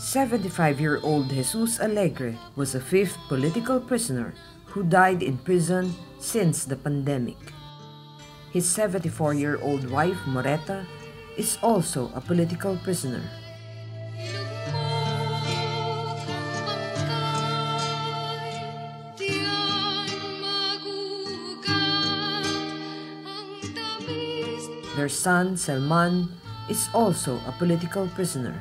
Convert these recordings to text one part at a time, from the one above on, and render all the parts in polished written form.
75-year-old Jesus Alegre was the fifth political prisoner who died in prison since the pandemic. His 74-year-old wife, Morita, is also a political prisoner. Their son, Selman, is also a political prisoner.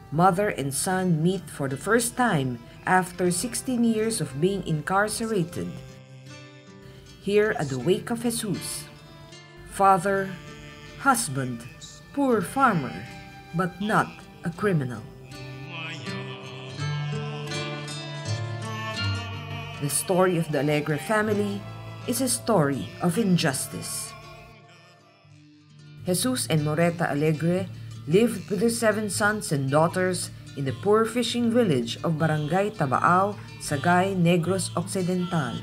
Mother and son meet for the first time after 16 years of being incarcerated. Here at the wake of Jesus, father, husband, poor farmer, but not a criminal. The story of the Alegre family is a story of injustice. Jesus and Morita Alegre lived with their 7 sons and daughters in the poor fishing village of Barangay Tabaao, Sagay, Negros Occidental.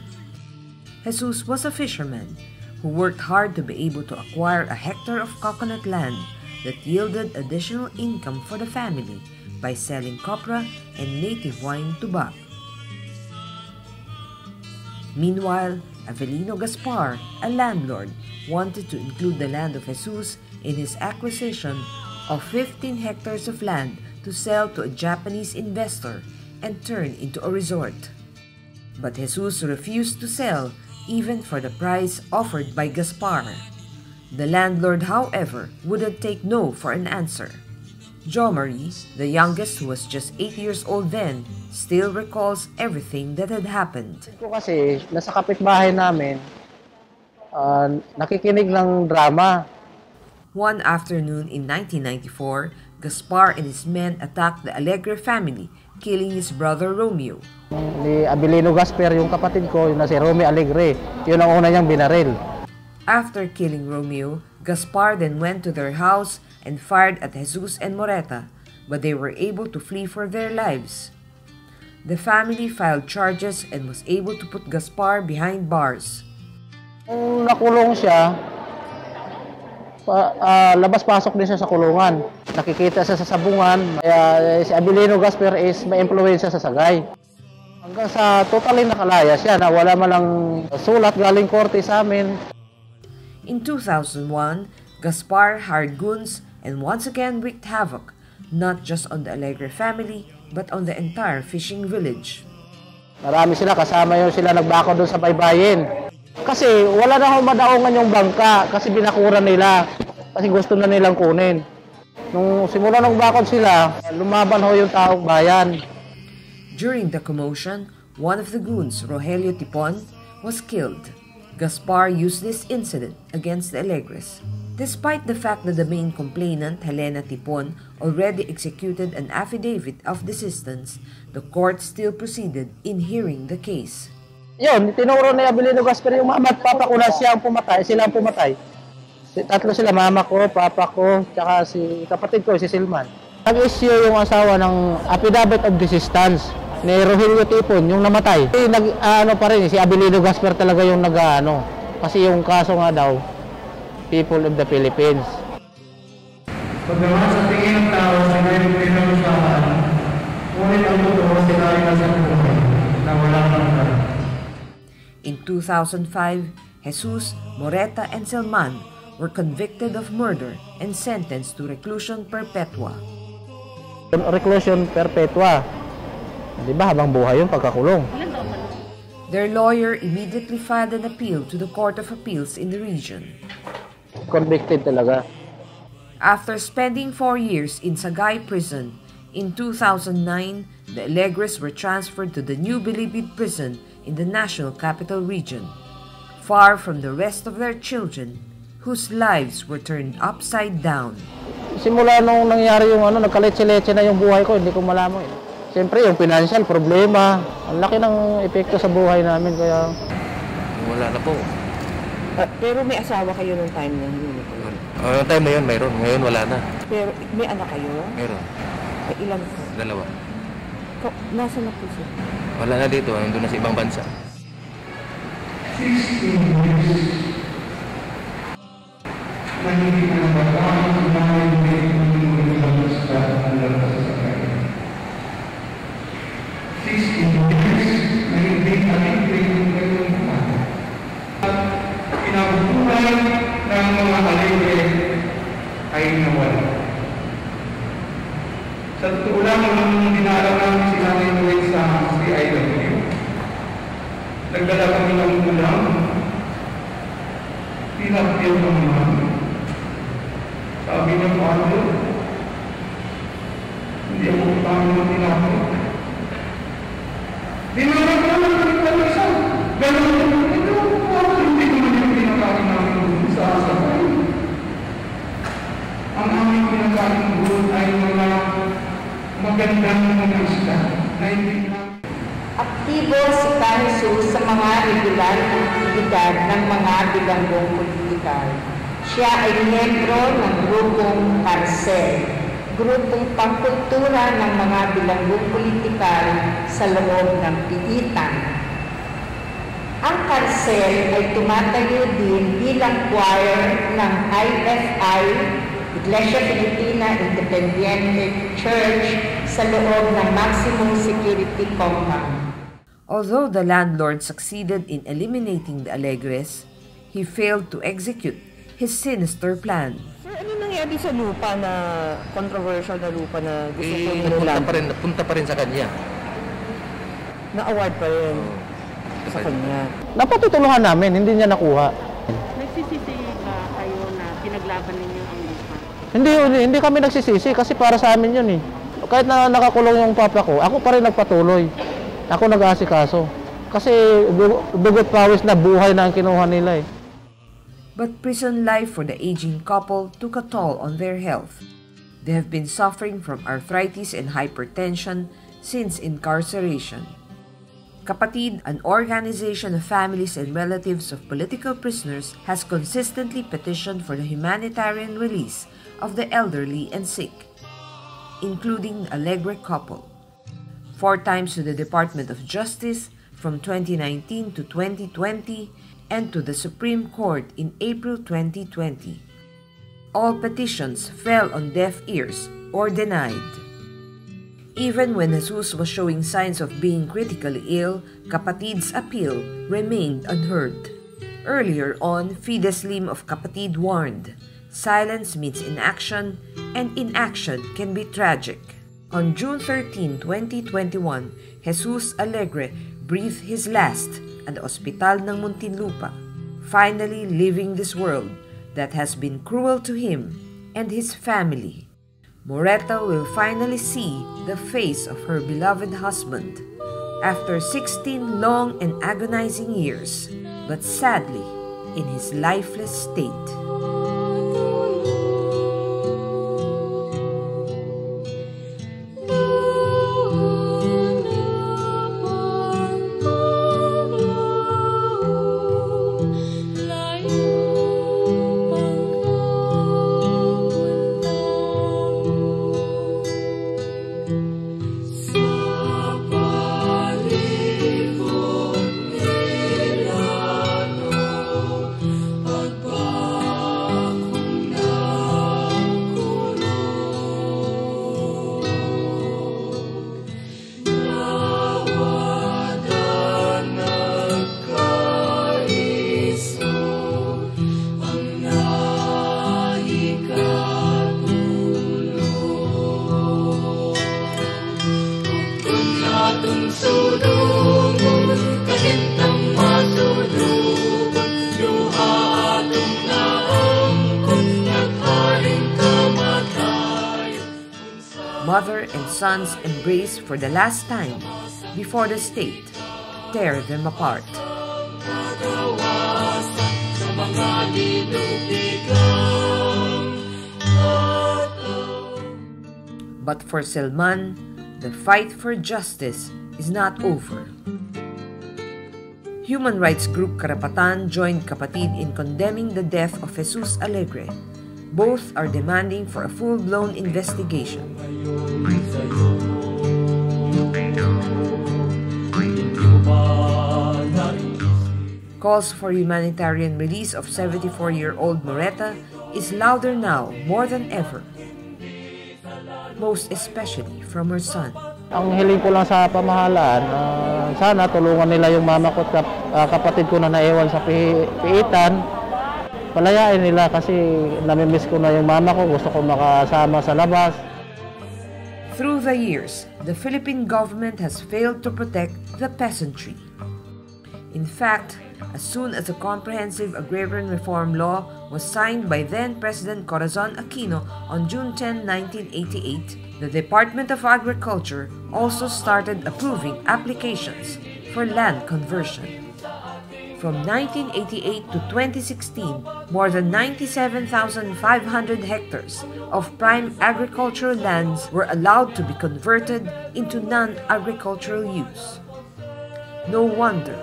Jesus was a fisherman who worked hard to be able to acquire a hectare of coconut land that yielded additional income for the family by selling copra and native wine to Bak. Meanwhile, Avelino Gaspar, a landlord, wanted to include the land of Jesus in his acquisition of 15 hectares of land to sell to a Japanese investor and turn into a resort. But Jesus refused to sell even for the price offered by Gaspar. The landlord, however, wouldn't take no for an answer. Jomari, the youngest who was just 8 years old then, still recalls everything that had happened. Kasi nasa kapitbahay namin, nakikinig ng drama. One afternoon in 1994, Gaspar and his men attacked the Alegre family, killing his brother Romeo. Ni Avelino Gaspar, yung kapatid ko, yun na si Romeo Alegre. Yun ang una niyang binaril. After killing Romeo, Gaspar then went to their house and fired at Jesus and Morita, but they were able to flee for their lives. The family filed charges and was able to put Gaspar behind bars. Kung nakulong siya, labas-pasok din siya sa kulungan. Nakikita siya sa sabungan. Kaya si Avelino Gaspar is may influensya sa Sagay. Hanggang sa totally nakalaya siya na wala man lang sulat galing korte sa amin. In 2001, Gaspar hired goons and once again wreaked havoc, not just on the Alegre family, but on the entire fishing village. Marami sila, kasama yun sila nagbako doon sa baybayin. Kasi wala na akong madaongan yung bangka kasi binakuran nila. Kasi gusto na nilang kunin. Nung simula ng bakod sila, lumaban ho yung taong bayan. During the commotion, one of the goons, Rogelio Tipon, was killed. Gaspar used this incident against the Alegres. Despite the fact that the main complainant, Helena Tipon, already executed an affidavit of desistance, the court still proceeded in hearing the case. Yun, tinuro ni Avelino Gaspar yung mama at papa ko na siya ang pumatay, sila ang pumatay. Tatlo sila, mama ko, papa ko, tsaka si kapatid ko, si Selman. Nag-issue yung asawa ng affidavit of desistance ni Rogelio Tipon, yung namatay. Pa rin, si Avelino Gaspar talaga yung kasi yung kaso nga daw, people of the Philippines. Pagdaman sa tingin ng tao, sila yung pinalusahan, ngunit ang totoo sila ay nasa buhay na walang hanggan. In 2005, Jesus, Morita, and Selman were convicted of murder and sentenced to reclusion perpetua. Reclusion perpetua. Di ba habang buhay yung pagkakulong? Their lawyer immediately filed an appeal to the Court of Appeals in the region. Convicted talaga. After spending 4 years in Sagay Prison, in 2009, the Alegres were transferred to the new Bilibid prison in the National Capital Region, far from the rest of their children, whose lives were turned upside down. Simula nung nangyari yung nagkaletse-letse na yung buhay ko, hindi ko malaman. Siyempre, yung financial problema, ang laki ng epekto sa buhay namin, kaya... Wala na po. Pero may asawa kayo nung time na yun? Yung time na yun, mayroon. Ngayon, wala na. Pero may anak kayo? Mayroon. Ay, ilan po? 2. Nasaan na po siya? Wala na dito. Nandun na sa ibang bansa. 16 years. Nangingin ang babae, nangingin ang babae, 16 years na hindi Alegre yung gano'n. Kinabubuhay ng mga Alegre ay nawala. Sa totoo lang, nung dinaraw namin si Nanay Noel sa CIW, nagdala kami ng ulam, pinapil ng mga. Sabi niya, Father, hindi ako paano tinapil. Dinarap naman kami pag-isa. Ganun ito, Father, hindi naman yung pinakain namin doon sa asapay. Ang aming pinakain doon ay mga magandang mga isda na hindi namin. Aktibo si Jesus sa mga regular na aktibidad ng mga bilanggong politikal. Siya ay miyembro ng grupong Karsel, grupong pangkultura ng mga bilanggong politikal sa loob ng piitan. Ang Karsel ay tumatayo din bilang choir ng IFI, Iglesia Filipina Independiente Church, sa loob ng maximum security compound. Although the landlord succeeded in eliminating the Alegres, he failed to execute his sinister plan. Sir, ano nangyari sa lupa na controversial na lupa na gusto ko nilang? Napunta pa rin sa kanya. Na-award pa rin sa kanya. Napatutulungan namin, hindi niya nakuha. Nagsisisi ba kayo na pinaglaban ninyo ang lupa? Hindi kami nagsisisi kasi para sa amin yun eh. Kahit na nakakulong yung papa ko, ako pa rin nagpatuloy. Ako nag-aasikaso. Kasi dugot pawis na buhay na ang kinuha nila eh. But prison life for the aging couple took a toll on their health. They have been suffering from arthritis and hypertension since incarceration. Kapatid, an organization of families and relatives of political prisoners, has consistently petitioned for the humanitarian release of the elderly and sick, including the Alegre couple. 4 times to the Department of Justice from 2019 to 2020 and to the Supreme Court in April 2020. All petitions fell on deaf ears or denied. Even when Jesus was showing signs of being critically ill, Kapatid's appeal remained unheard. Earlier on, Fides Lim of Kapatid warned, silence means inaction, and inaction can be tragic. On June 13, 2021, Jesus Alegre breathed his last at the ospital ng Muntinlupa, finally leaving this world that has been cruel to him and his family. Morita will finally see the face of her beloved husband after 16 long and agonizing years, but sadly in his lifeless state. Mother and sons embrace for the last time before the state tear them apart. But for Selman, the fight for justice is not over. Human rights group Karapatan joined Kapatid in condemning the death of Jesus Alegre. Both are demanding for a full-blown investigation. Calls for humanitarian release of 74-year-old Morita is louder now more than ever, most especially from her son. Ang hiling ko lang sa pamahalaan, sana tulungan nila yung mama ko at kapatid ko na naiwan sa piitan. Palayain nila kasi namimiss ko na yung mama ko, gusto ko makasama sa labas. Through the years, the Philippine government has failed to protect the peasantry. In fact, as soon as the Comprehensive Agrarian Reform Law was signed by then-President Corazon Aquino on June 10, 1988, the Department of Agriculture also started approving applications for land conversion. From 1988 to 2016, more than 97,500 hectares of prime agricultural lands were allowed to be converted into non-agricultural use. No wonder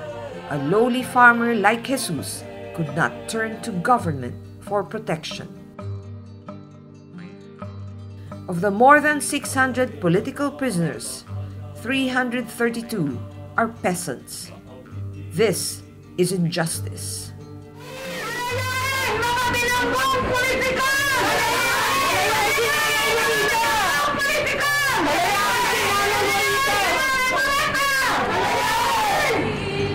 a lowly farmer like Jesus could not turn to government for protection. Of the more than 600 political prisoners, 332 are peasants. This is injustice.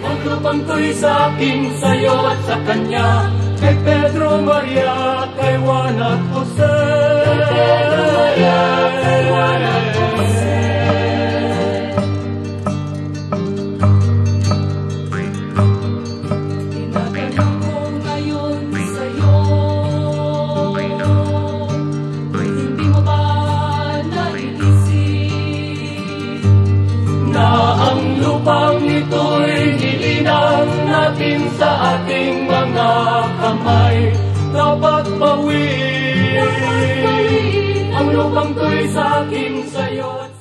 Ang lupang ko'y sa akin, sa'yo at sa kanya, kay Pedro, Maria, kay Juan at Jose. Kay Pedro, Maria, kay Juan at Jose. Tinatanong ko ngayon sa'yo, kung hindi mo ba naiisip na ang lupang ito'y nilinang natin sa ating mga kamay. Dapat bawiin ang lupang ko'y sa akin, sa'yo at